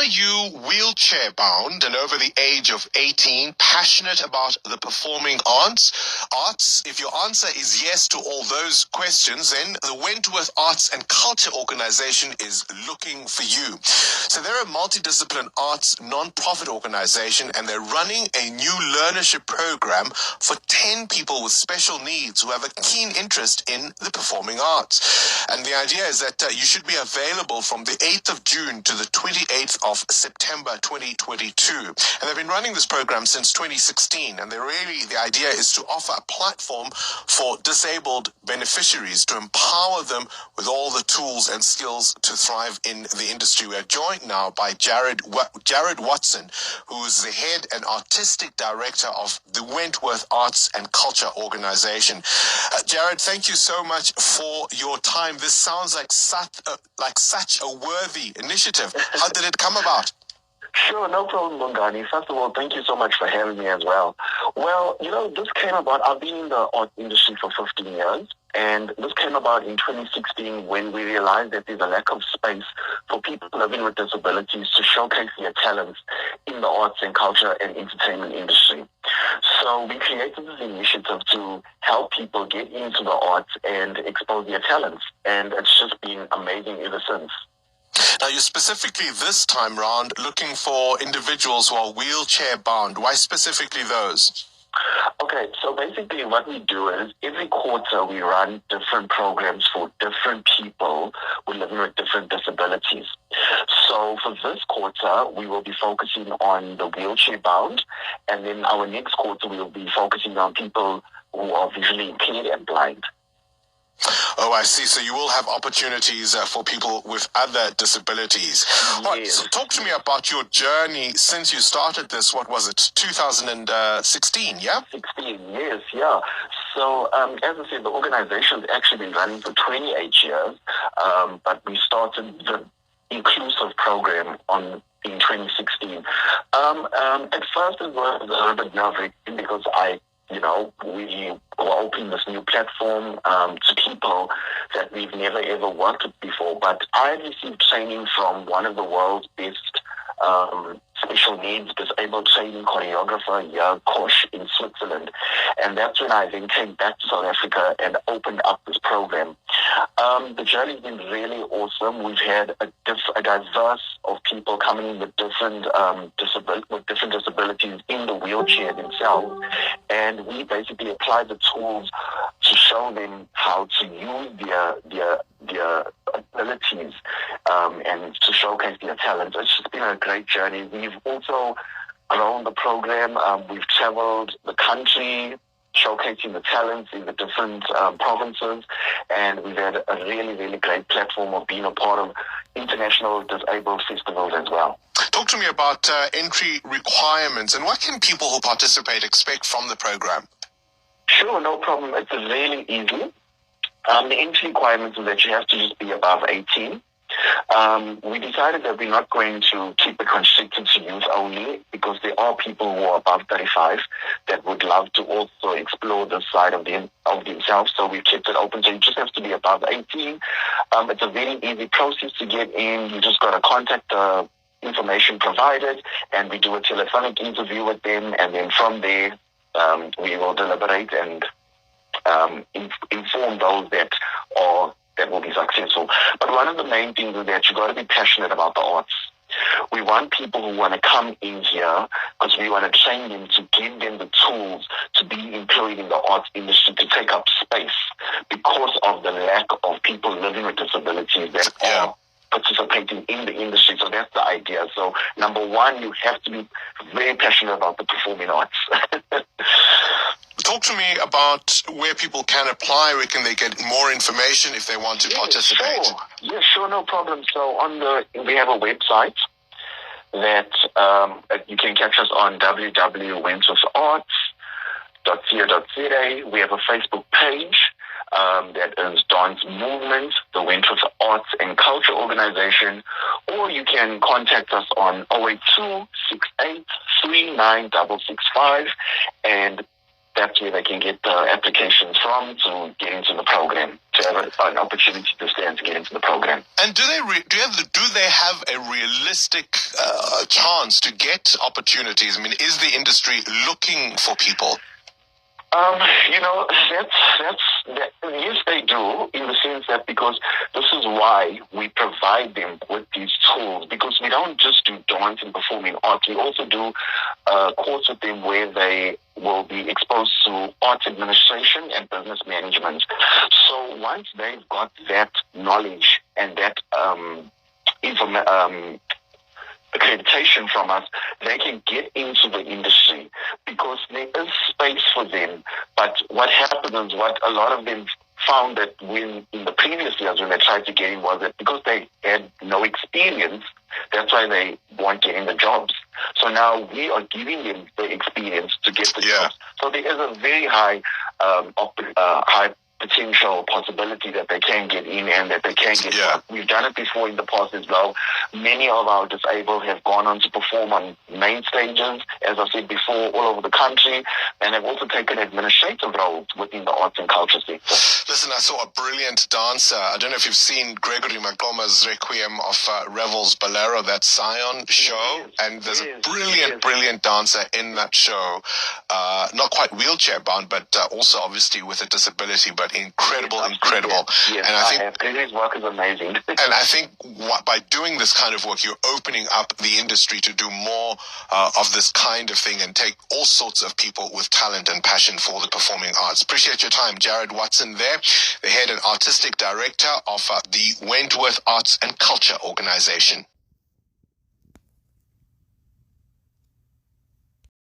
Are you wheelchair bound and over the age of 18, passionate about the performing arts? If your answer is yes to all those questions, then the Wentworth Arts and Culture Organization is looking for you. So they're a multidiscipline arts non-profit organization, and they're running a new learnership program for 10 people with special needs who have a keen interest in the performing arts. And the idea is that you should be available from the 8th of June to the 28th of September 2022. And they've been running this program since 2016, and the idea is to offer a platform for disabled beneficiaries to empower them with all the tools and skills to thrive in the industry. We are joined now by Jared Watson, who is the head and artistic director of the Wentworth Arts and Culture Organization. Jared, thank you so much for your time. This sounds like such a worthy initiative. How did it come about? Sure, no problem, bongani. First of all, thank you so much for having me as well. Well, this came about, I've been in the art industry for 15 years, and this came about in 2016 when we realized that there's a lack of space for people living with disabilities to showcase their talents in the arts and culture and entertainment industry. So we created this initiative to help people get into the arts and expose their talents, and it's just been amazing ever since. Now, you're specifically this time round looking for individuals who are wheelchair bound. Why specifically those? Okay, so basically what we do is every quarter we run different programs for different people who live with different disabilities. So for this quarter, we will be focusing on the wheelchair bound, and then our next quarter we will be focusing on people who are visually impaired and blind. Oh, I see. So you will have opportunities for people with other disabilities. Yes. All right, so talk to me about your journey since you started this. What was it, 2016, yeah? 16, yes, yeah. So, as I said, the organization's actually been running for 28 years, but we started the inclusive program in 2016. At first it was a little bit nerve-wracking because we were opening this new platform to people that we've never ever worked with before. But I received training from one of the world's best special needs disabled training choreographer, Kosh, in Switzerland. And that's when I then came back to South Africa and opened up this program. The journey's been really awesome. We've had a diverse of people coming in with different disabilities in the wheelchair themselves, and we basically apply the tools to show them how to use their abilities and to showcase their talents. It's just been a great journey. We've also grown the program. We've traveled the country, showcasing the talents in the different provinces, and we've had a really, really great platform of being a part of international disabled festivals as well. Talk to me about entry requirements and what can people who participate expect from the program? Sure, no problem. It's really easy. The entry requirements is that you have to just be above 18. We decided that we're not going to keep it constricted to youth only, because there are people who are above 35 that would love to also explore this side of themselves. So we've kept it open. So you just have to be above 18. It's a very easy process to get in. You just got to contact the information provided, and we do a telephonic interview with them, and then from there we will deliberate and inform those that will be successful. But one of the main things is that you got to be passionate about the arts. We want people who want to come in here because we want to train them to give them the tools to be employed in the arts industry, to take up space because of the lack of people living with disabilities that are participating in the industry. So that's the idea. So number one, you have to be very passionate about the performing arts. Talk to me about where people can apply. Where can they get more information if they want to participate? Sure. Yeah, sure, no problem. So we have a website that you can catch us on www.wentwortharts.co.za. We have a Facebook page that is Dance Movement, the Wentworth Arts and Culture Organization, or you can contact us on 082 68 39665, and that's where they can get the applications from to get into the program, to have an opportunity to stay and to get into the program. And do they have a realistic chance to get opportunities? I mean, is the industry looking for people? You know, yes, they do, in the sense that because this is why we provide them with these tools, because we don't just do dance and performing arts, we also do a course with them where they will be exposed to arts administration and business management. So once they've got that knowledge and that accreditation from us, they can get into the industry because there is space for them. But what happens is, what a lot of them found that when in the previous years when they tried to get in, was that because they had no experience, that's why they weren't getting the jobs. So now we are giving them the experience to get the jobs. So there is a very high high potential possibility that they can get in and that they can get work. We've done it before in the past as well. Many of our disabled have gone on to perform on main stages, as I said before, all over the country, and have also taken administrative roles within the arts and culture sector. Listen, I saw a brilliant dancer. I don't know if you've seen Gregory Magoma's Requiem of Revel's Bolero, that Scion show, and there's a brilliant dancer in that show. Not quite wheelchair bound, but also obviously with a disability, but incredible. Yes, and I think Gregory's work is amazing. and I think by doing this kind of work, you're opening up the industry to do more of this kind of thing and take all sorts of people with talent and passion for the performing arts. Appreciate your time. Jared Watson there, the head and artistic director of the Wentworth Arts and Culture Organization.